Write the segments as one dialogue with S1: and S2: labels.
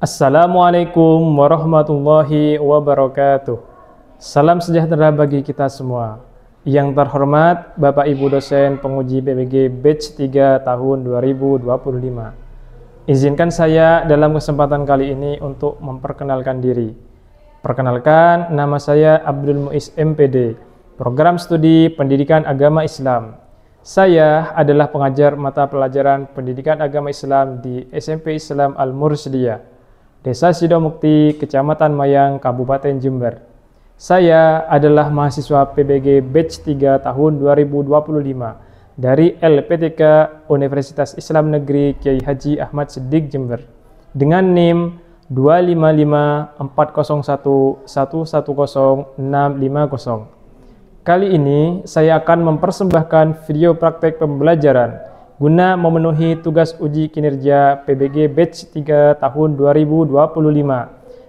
S1: Assalamualaikum warahmatullahi wabarakatuh. Salam sejahtera bagi kita semua. Yang terhormat Bapak Ibu dosen penguji PBG Batch 3 tahun 2025. Izinkan saya dalam kesempatan kali ini untuk memperkenalkan diri. Perkenalkan, nama saya Abdul Muiz MPD, Program Studi Pendidikan Agama Islam. Saya adalah pengajar mata pelajaran Pendidikan Agama Islam di SMP Islam Al-Mursyidiyah, Desa Sidomukti, Kecamatan Mayang, Kabupaten Jember. Saya adalah mahasiswa PBG Batch 3 tahun 2025 dari LPTK Universitas Islam Negeri Kiai Haji Ahmad Siddiq Jember dengan NIM 25541010650. Kali ini saya akan mempersembahkan video praktek pembelajaran guna memenuhi tugas uji kinerja PBG Batch 3 tahun 2025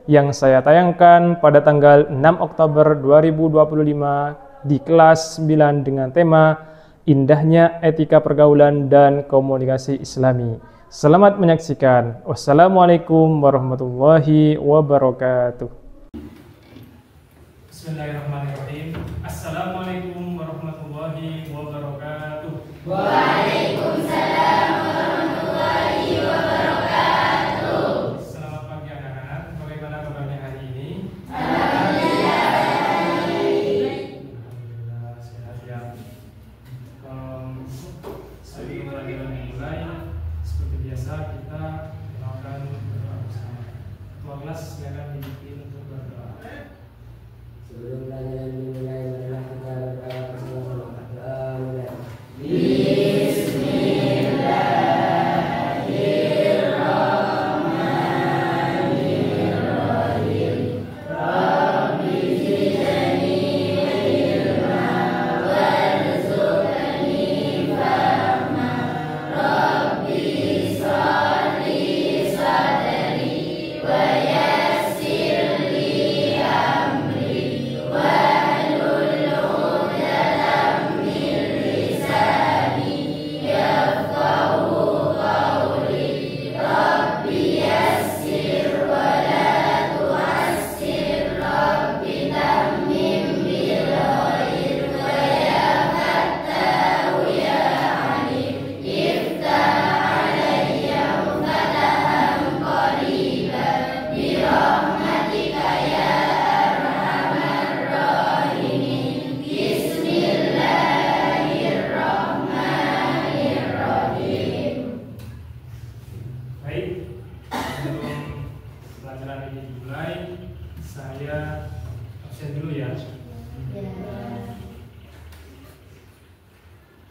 S1: yang saya tayangkan pada tanggal 6 Oktober 2025 di kelas 9 dengan tema Indahnya Etika Pergaulan dan Komunikasi Islami. Selamat menyaksikan. Wassalamualaikum warahmatullahi wabarakatuh. Bismillahirrahmanirrahim. Assalamualaikum warahmatullahi wabarakatuh.
S2: Waalaikumsalam warahmatullahi wabarakatuh.
S1: Selamat pagi anak-anak. Bagaimana kabarnya hari ini?
S2: Alhamdulillah.
S1: Alhamdulillah sehat ya. Sebelum pelajaran dimulai, seperti biasa kita melakukan berdoa bersama. Ketua kelas silakan dipimpin untuk berdoa.
S3: Sebelum pelajaran dimulai, marilah kita berdoa bersama. Mulai.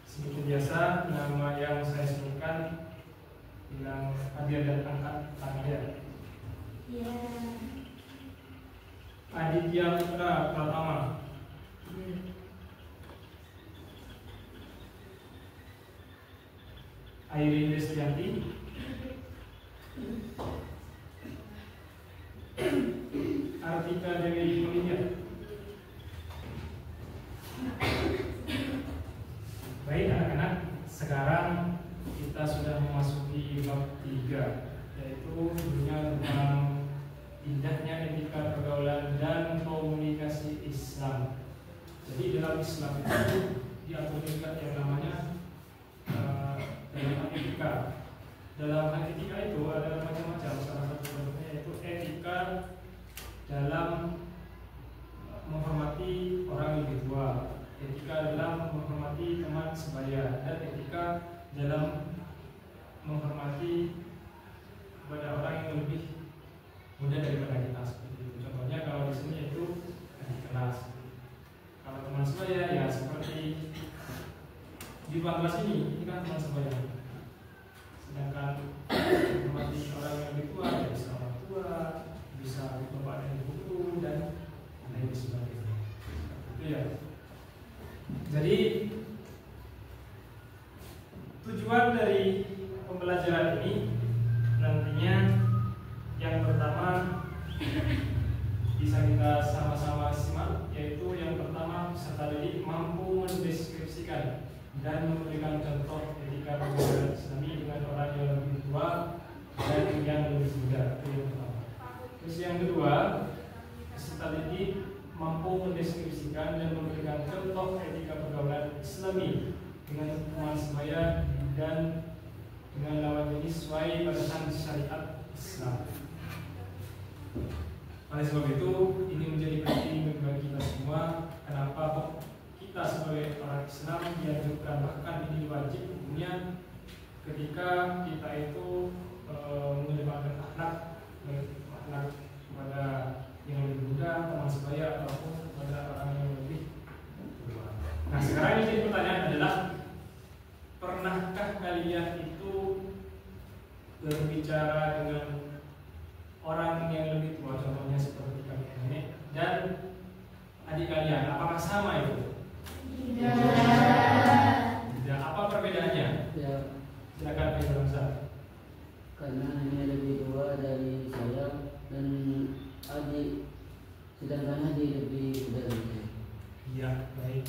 S1: Seperti biasa, nama yang saya sebutkan yang hadir dan angkat tangan. Aditya Putra Pratama. Airin Destianti. Artika Dewi Mulia. Baik anak-anak, sekarang kita sudah memasuki bab 3, yaitu dunia tentang indahnya etika pergaulan dan komunikasi Islam. Jadi dalam Islam itu diatur juga yang namanya dalam etika. Dalam etika itu ada macam-macam. Salah satu contohnya yaitu etika dalam menghormati orang yang lebih tua, etika dalam menghormati teman sebaya, dan etika dalam menghormati kepada orang yang lebih muda daripada kita. Seperti itu. Contohnya kalau di sini itu adik kelas. Kalau teman sebaya ya seperti di ruang kelas ini kan teman sebaya. Sedangkan menghormati orang yang lebih tua ya bisa orang tua, bisa bapak dan ibu dan lain sebagainya. Itu ya. Jadi tujuan dari pembelajaran ini nantinya yang pertama bisa kita sama-sama simak, yaitu yang pertama peserta didik mampu mendeskripsikan dan memberikan contoh etika pergaulan Islami dengan orang yang lebih tua dan yang lebih muda. Itu yang pertama. ini sesuai batasan syariat Islam. Oleh sebab itu, ini menjadi penting bagi kita semua. Kenapa kita sebagai orang Islam dianjurkan, bahkan ini wajib hukumnya ketika kita itu mengedepankan akhlak kepada yang lebih muda, teman sebaya, ataupun kepada orang yang lebih tua. Nah, sekarang ini pertanyaan adalah, pernahkah kalian itu berbicara dengan orang yang lebih tua, contohnya seperti kalian ini, dan adik kalian, apakah sama itu? Tidak. Apa perbedaannya?
S3: Ya,
S1: Silakan Pak Bangsa.
S3: karena ini lebih tua dari saya dan adik, sedangkan adik lebih muda dari saya.
S1: Iya, baik.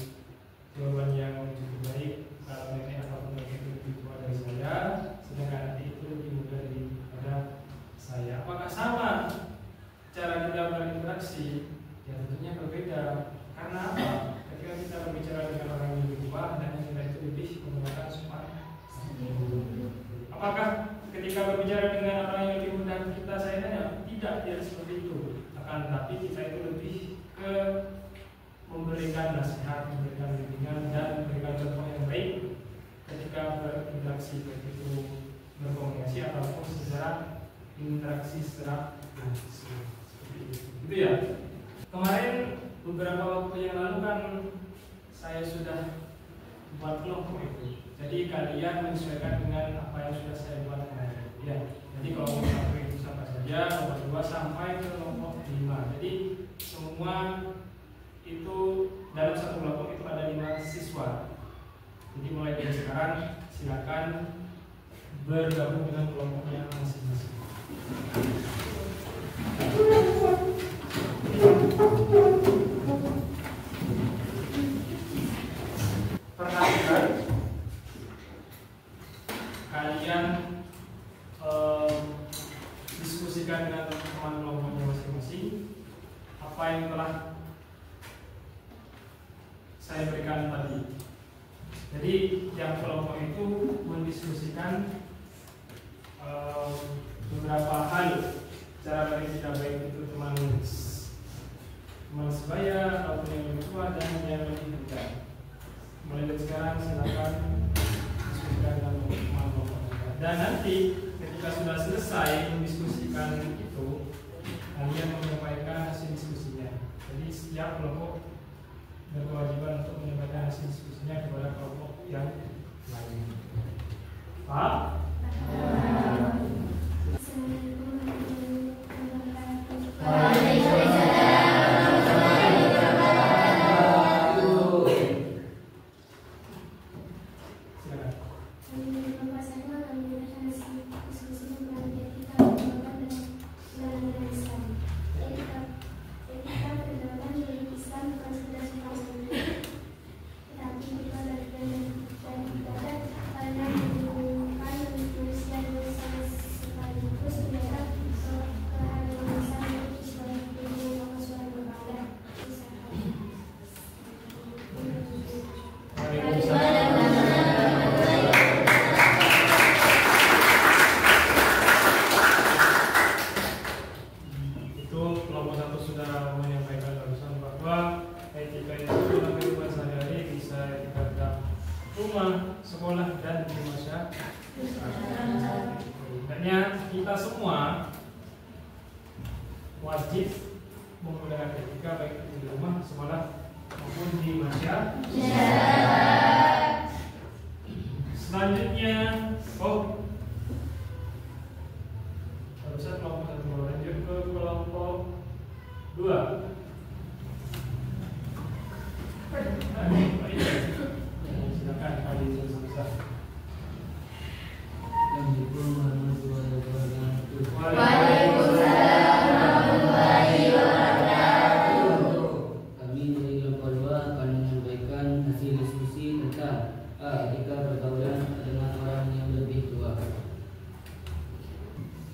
S1: Jawaban yang cukup baik. Kalau nenek ataupun nenek itu lebih tua dari saya, sedangkan adik itu lebih muda daripada saya. Apakah sama cara kita berinteraksi? Ya tentunya berbeda. Karena apa? Ketika kita berbicara dengan orang yang lebih tua, dan kita itu lebih menggunakan sopan. Apakah ketika berbicara dengan orang yang lebih muda kita, saya tanya, tidak seperti itu. Akan tetapi kita itu lebih ke memberikan nasihat, memberikan bimbingan, dan memberikan contoh yang baik ketika berinteraksi, baik itu berkomunikasi ataupun secara interaksi secara langsung. Seperti itu. Gitu ya. Kemarin beberapa waktu yang lalu kan saya sudah buat kelompok itu. Jadi kalian menyesuaikan dengan apa yang sudah saya buat kemarin. Ya. Jadi kelompok 1 itu sama saja, kelompok 2 sampai ke kelompok 5. Jadi semua itu dalam satu kelompok itu ada 5 siswa. Jadi mulai dari sekarang silakan bergabung dengan kelompoknya masing-masing. Perhatikan kalian diskusikan dengan teman kelompoknya masing-masing apa yang telah saya berikan tadi. Jadi yang kelompok itu mendiskusikan beberapa hal cara bertindak, baik itu teman sebaya ataupun yang lebih tua dan yang lebih muda. Mulai dari sekarang silakan diskusikan dengan teman kelompok. Dan nanti ketika sudah selesai mendiskusikan itu, kalian menyampaikan hasil diskusinya. Jadi setiap kelompok berkewajiban untuk menyampaikan hasil diskusinya kepada kelompok yang lain. Pak? Kita semua wajib menggunakan etika baik di rumah, sekolah maupun di masyarakat. Selanjutnya, barusan kelompok 1, lanjut ke kelompok 2. Silakan kali selesai.
S2: Waalaikumsalam warahmatullahi wabarakatuh.
S3: Kami dari kelompok 2 akan menyampaikan hasil diskusi tentang etika pergaulan dengan orang yang lebih tua.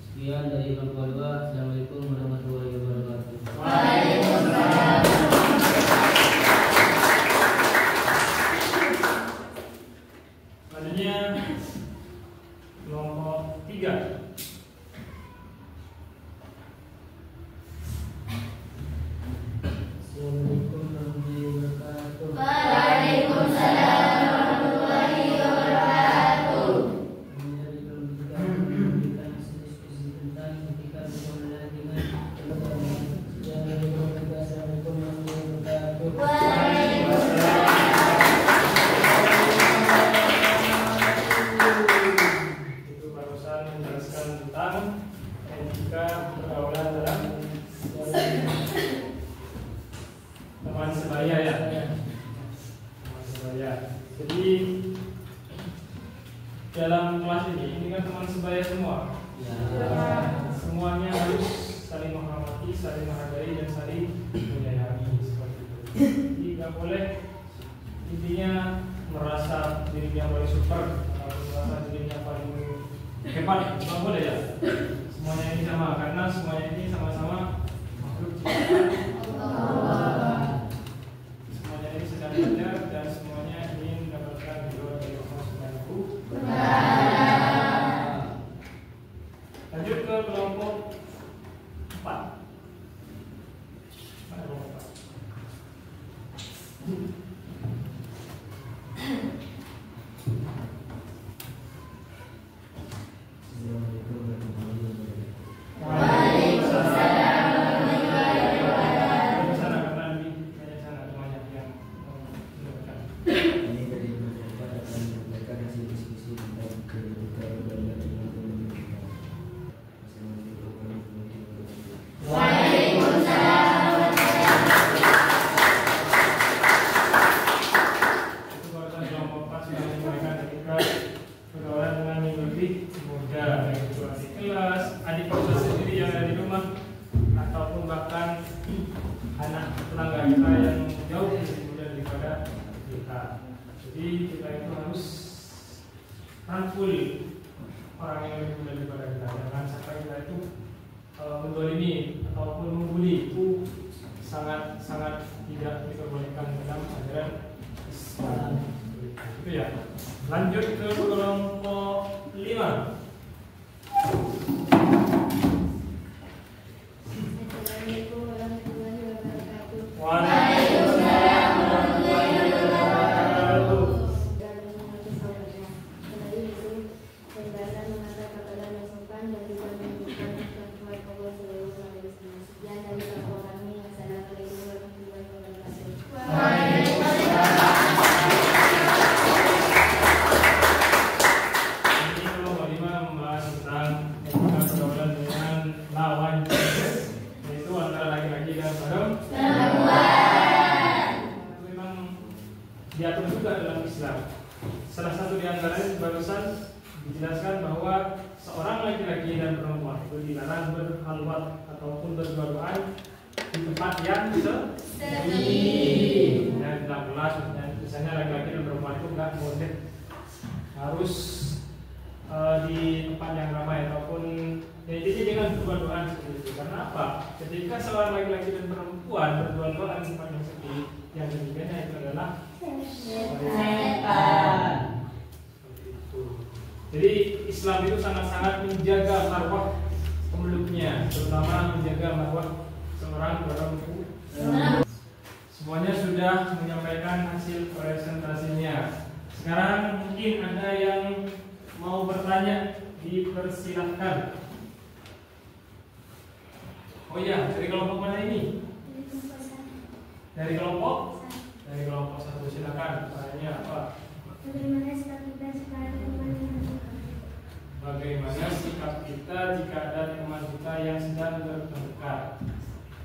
S3: Sekian dari kelompok 2. Assalamualaikum warahmatullahi wabarakatuh.
S2: Waalaikumsalam.
S1: Selanjutnya kelompok 3. 3.
S3: Assalamualaikum warahmatullahi wabarakatuh.
S2: Waalaikumsalam warahmatullahi wabarakatuh.
S3: Kami dari Kementerian memberikan hasil diskusi tentang etika pergaulan dengan keagamaan. Yang dari Kementerian. Assalamualaikum warahmatullahi wabarakatuh.
S1: Itu barusan menjelaskan tentang etika pergaulan dalam teman sebaya ya. Teman sebaya. Jadi dalam kelas ini kan teman sebaya semua. Semuanya harus saling menghormati, saling menghargai dan saling menyayangi seperti itu. Jadi nggak boleh intinya merasa dirinya paling super atau merasa dirinya paling hebat, nggak boleh ya. Semuanya ini sama karena semuanya ini sama-sama makhluk ciptaan Allah. Semuanya ini sedang belajar dan semuanya ingin mendapatkan ridho dari Allah Subhanahu wa Ta'ala. Lanjut ke kelompok 4. Mana kelompok 4?
S3: Assalamualaikum warahmatullahi wabarakatuh.
S2: Waalaikumsalam warahmatullahi wabarakatuh.
S1: Sana karena di sana banyak yang mendengarkan.
S3: Kami dari Kementerian akan menyampaikan hasil diskusi tentang etika pergaulan dengan keagamaan. Assalamualaikum warahmatullahi wabarakatuh.
S2: Waalaikumsalam
S1: Itu barusan kelompok 4 sudah menyampaikan etika pergaulan dengan yang lebih muda, baik itu adik kelas, adik kelas sendiri yang ada di rumah, ataupun bahkan anak tetangga kita yang jauh lebih muda daripada kita. Jadi kita itu harus rangkul orang yang lebih muda daripada kita. Jangan sampai kita itu mendolimi ataupun membuli, itu sangat tidak diperbolehkan dalam ajaran Islam. Itu ya. Lanjut ke kelompok 5.
S4: Assalamualaikum warahmatullahi wabarakatuh.
S1: Waalaikumsalam warahmatullahi wabarakatuh.
S4: Dan menghormati saudara. Kembali itu pembahasan menghadap kepada yang sopan dan tidak menunjukkan ketentuan Allah Subhanahu wa Ta'ala. Sekian dari kelompok kami. Wassalamualaikum warahmatullahi wabarakatuh.
S1: Ini kelompok 5 membahas tentang etika pergaulan dengan lawan jenis, yaitu antara laki-laki dan perempuan. Itu memang diatur juga dalam Islam. Salah satu di antaranya barusan dijelaskan bahwa seorang laki-laki dan perempuan itu dilarang berhalwat ataupun berdua-duaan di tempat yang sepi. Dan dalam kelas, misalnya laki-laki dan perempuan itu nggak boleh harus di tempat yang ramai ataupun ya intinya jangan berdua-duaan seperti itu. Karena apa? Ketika seorang laki-laki dan perempuan berdua-duaan di tempat yang sepi, yang ketiganya itu adalah setan. Seperti itu. Jadi Islam itu sangat-sangat menjaga marwah pemeluknya, terutama menjaga marwah seorang perempuan. Semuanya sudah menyampaikan hasil presentasinya. Sekarang mungkin ada yang mau bertanya, dipersilahkan. Oh iya, dari kelompok mana ini? Dari kelompok? Dari kelompok 1, silakan. Pertanyaannya apa?
S4: Bagaimana sikap kita sekarang dengan
S1: Bagaimana sikap kita jika ada teman kita yang sedang bertengkar?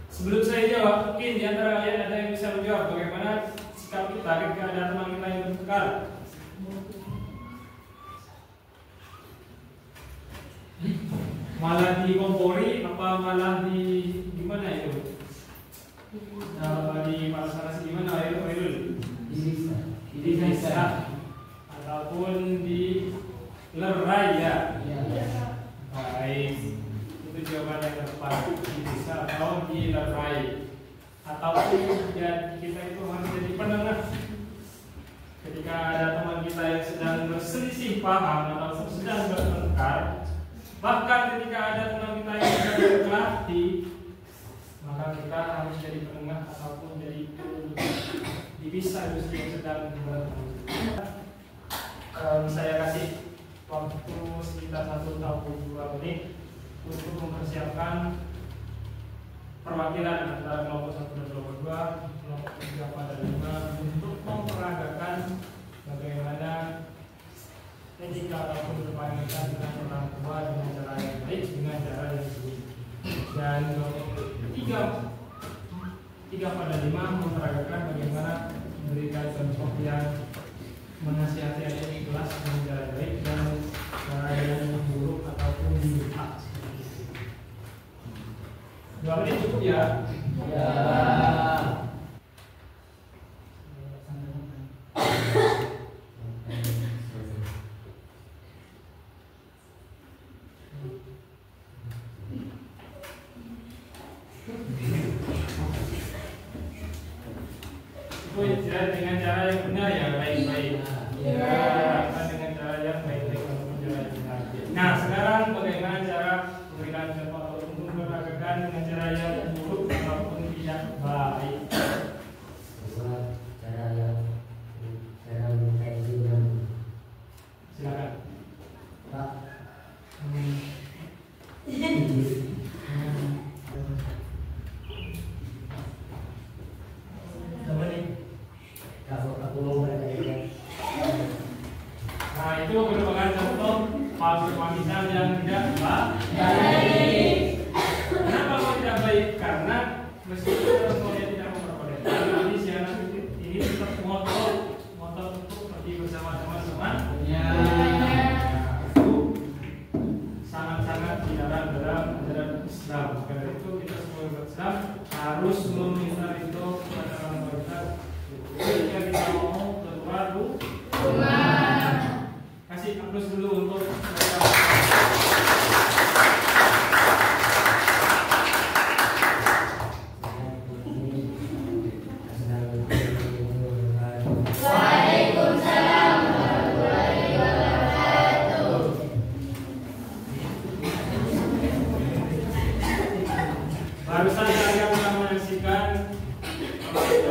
S1: Sebelum saya jawab, mungkin di antara kalian ada yang bisa menjawab bagaimana sikap kita ketika ada teman kita yang bertengkar. Malah dikompori apa malah di gimana itu? Di pasangan gimana itu? Disiksa ataupun di lerai ya. Baik, itu jawaban yang tepat. Disiksa atau dilerai ataupun ya, kita itu harus jadi penengah. Ketika ada teman kita yang sedang berselisih paham atau sedang bertengkar, ketika ada teman kita yang sedang berlatih, maka kita harus jadi penengah ataupun jadi dipisah justru yang sedang berlatih. Saya kasih waktu sekitar 1 atau 2 menit untuk mempersiapkan perwakilan antara kelompok 1 dan kelompok 2, kelompok 3, 4, dan 5 untuk memperagakan bagaimana etika ataupun berpamitan dengan orang tua dengan cara yang baik, dengan cara yang baik. Dan kelompok 3, 4, dan 5 memperagakan bagaimana memberikan contoh yang menasihati adik di kelas dengan cara baik dan cara yang buruk ataupun diminta. 2 menit cukup ya?
S3: Ya.
S1: Dengan cara yang benar ya, baik-baik. Ya, dengan cara yang baik-baik ataupun cara yang benar. Nah, sekarang bagaimana cara memberikan contoh ataupun memperagakan dengan cara yang buruk ataupun tidak baik?
S5: Cara mendeteksi dan
S1: Silakan.
S5: Pak. Aku mau bertanya.
S1: Nah, itu merupakan contoh palsu pamitan yang tidak baik. Kenapa kok tidak baik? Karena meskipun orang tuanya tidak memperbolehkan, tapi si anak ini tetap ngotot untuk pergi bersama teman-teman. Itu sangat-sangat dilarang dalam ajaran Islam. Karena itu kita semua umat Islam harus meminta itu kepada orang tua kita. Ketika kita mau keluar rumah, kasih aplaus dulu untuk mereka.
S2: Waalaikumsalam warahmatullahi wabarakatuh.
S1: Barusan saya telah menyaksikan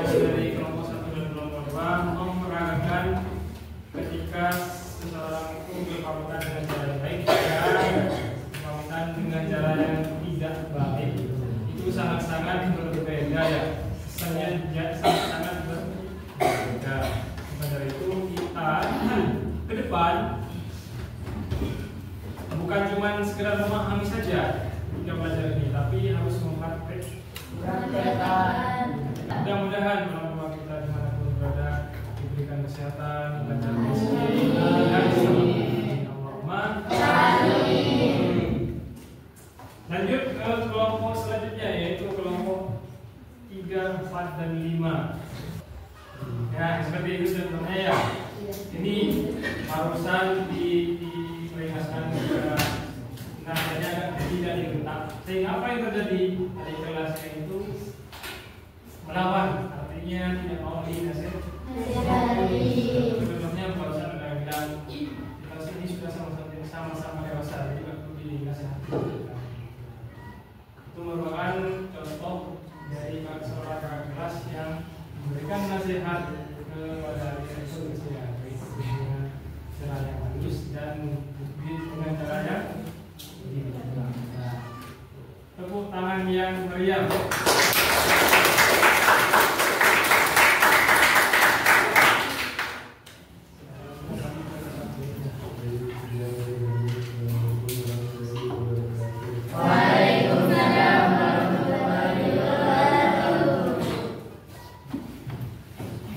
S1: dari kelompok 1 dan kelompok 2 memperagakan ketika seseorang itu berpamitan dengan cara yang baik dan berpamitan dengan cara yang tidak baik. Itu sangat-sangat berbeda ya. Kesannya sangat-sangat berbeda. Maka dari itu kita ke depan bukan cuma sekedar memahami saja jika belajar ini, tapi harus mempraktekkan. Mudah-mudahan orang tua kita dimanapun berada diberikan kesehatan, lancar rezeki, dan Allahumma amin. Lanjut ke kelompok selanjutnya, yaitu kelompok 3, 4, dan 5. Ya, seperti itu sebenarnya ya. Ini barusan diperingatkan kepada nadanya tidak dibentak. Sehingga apa yang terjadi dari kelasnya itu melawan, artinya tidak mau dinasihati. Contohnya barusan ada yang bilang kelas ini sudah sama-sama dewasa, jadi nggak perlu dinasihati. Itu merupakan contoh dari seorang kakak kelas yang memberikan nasihat kepada adik itu dengan cara yang halus dan dengan cara yang tepuk tangan yang meriah.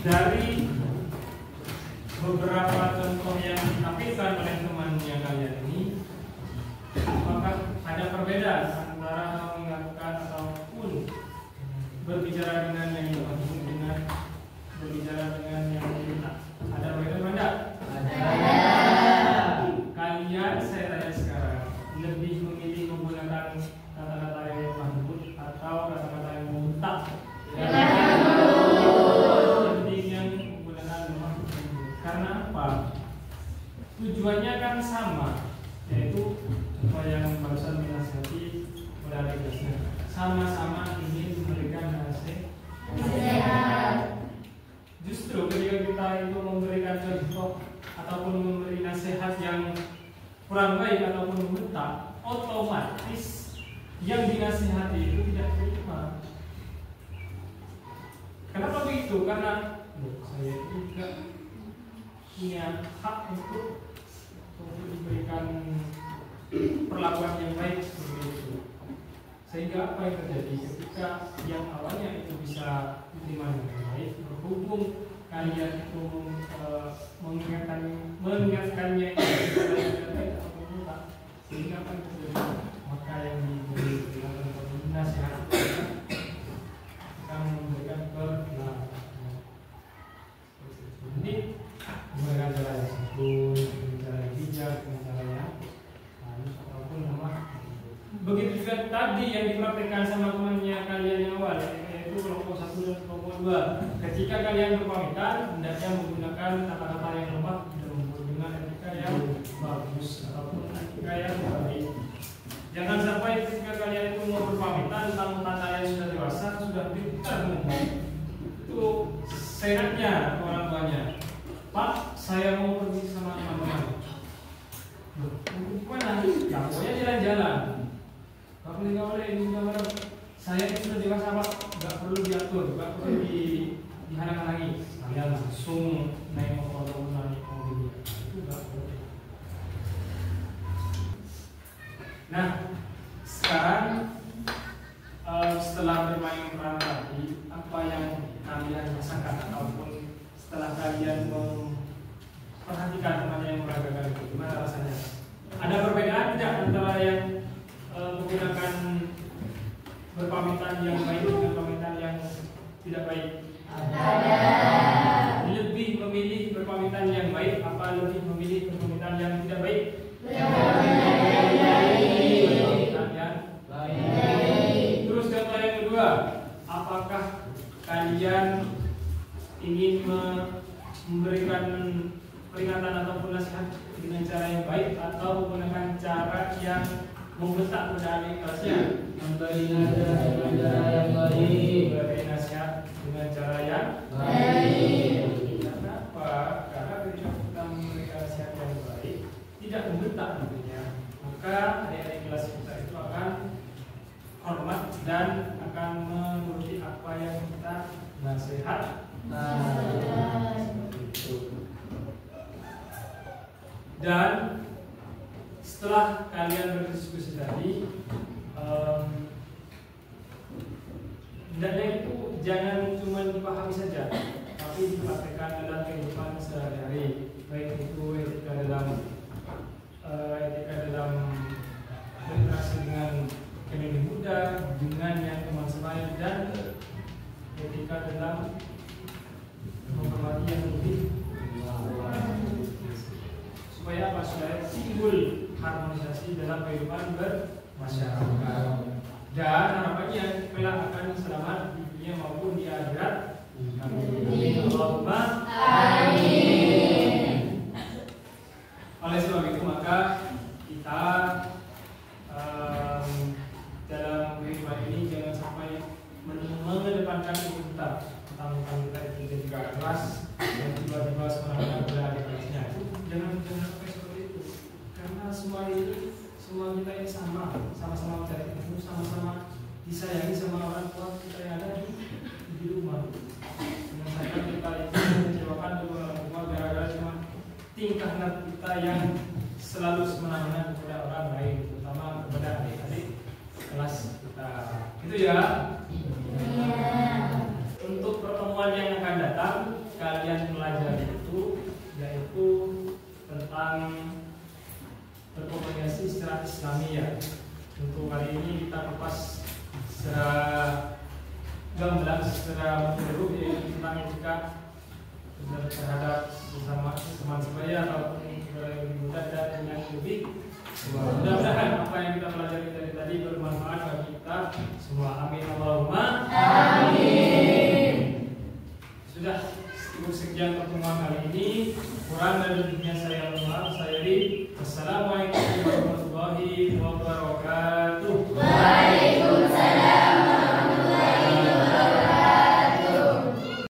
S1: Dari beberapa contoh yang ditampilkan oleh temannya kalian ini, maka ada perbedaan antara mengingatkan ataupun sama-sama ingin memberikan nasihat. Justru ketika kita itu memberikan contoh ataupun memberi nasihat yang kurang baik ataupun membentak, otomatis yang dinasihati itu tidak terima. Kenapa begitu? Karena saya juga punya hak untuk diberikan perlakuan yang baik seperti itu. Sehingga apa yang terjadi ketika yang awalnya itu bisa diterima dengan baik, berhubung kalian itu mengingatkannya tidak baik ataupun tidak, sehingga apa yang terjadi? Maka yang diberi peringatan atau nasihat akan memberikan perlakuan. Ini dengan cara yang santun, dengan cara yang bijak, dengan cara yang halus ataupun lemah. Begitu juga tadi yang dipraktekkan sama temannya kalian yang awal, yaitu kelompok 1 dan kelompok 2. Ketika kalian berpamitan, hendaknya menggunakan kata-kata yang lemah dan menggunakan etika yang bagus ataupun etika yang baik. Jangan sampai ketika kalian itu mau berpamitan, tamu-tamu kalian sudah dewasa, sudah pintar ngomong, itu seenaknya ke orang tuanya, Pak, saya mau pergi sama teman-teman. Gimana? Ya pokoknya jalan-jalan. Gak boleh ini juga bareng. Saya itu sudah dewasa Pak, gak perlu diatur, gak perlu dihalang-halangi. Kalian langsung naik motor atau naik mobil. Itu gak boleh. Nah, sekarang setelah bermain peran tadi, apa yang kalian rasakan ataupun setelah kalian memperhatikan teman yang meragakan itu, gimana rasanya? Ada perbedaan tidak antara yang menggunakan berpamitan yang baik dengan pamitan yang tidak baik?
S2: Ada.
S1: Lebih memilih berpamitan yang baik apa lebih memilih berpamitan yang tidak baik? Terus contoh yang kedua, apakah kalian ingin memberikan peringatan ataupun nasihat dengan cara yang baik atau menggunakan cara yang membentak pada adik kelasnya?
S3: Memberi nasihat dengan cara yang baik.
S1: Memberi nasihat dengan cara yang
S2: Baik.
S1: Kenapa? Karena ketika kita memberikan nasihat yang baik, tidak membentak tentunya, maka adik-adik kelas kita itu akan hormat dan akan menuruti apa yang kita nasihat. Dan setelah kalian berdiskusi tadi, hendaknya itu jangan cuma dipahami saja, tapi dipraktekkan dalam kehidupan sehari-hari, baik itu etika dalam berinteraksi dengan yang muda, dengan yang teman sebaya, dan etika dalam menghormati yang lebih, supaya apa? Supaya timbul harmonisasi dalam kehidupan bermasyarakat, dan harapannya kelak akan selamat di dunia maupun di akhirat. Amin. Allahumma amin. Oleh sebab itu maka kita dalam kehidupan ini jangan sampai mengedepankan ego kita, tentang kita itu juga keras dan tiba-tiba semangatnya berada di kelasnya. Jangan sampai seperti itu, karena semua kita ini sama-sama mencari ilmu, sama-sama disayangi sama orang tua kita yang ada di rumah. Misalkan kita itu mengecewakan kedua orang tua gara-gara cuma tingkah laku kita yang selalu semena-mena kepada orang lain, terutama kepada adik-adik kelas kita. Itu ya. Untuk pertemuan yang akan datang, kalian pelajari itu, yaitu tentang berkomunikasi secara Islamiyah. Untuk kali ini kita kupas secara gamblang, secara menyeluruh, yaitu tentang etika terhadap sesama teman sebaya ataupun yang lebih muda dan yang lebih. Mudah-mudahan apa yang kita pelajari dari tadi bermanfaat bagi kita semua. Amin Allahumma amin. Sudah cukup sekian pertemuan kali ini. Kurang dan lebihnya saya mohon maaf. Saya Ri. Wassalamualaikum warahmatullahi wabarakatuh.
S2: Waalaikumsalam.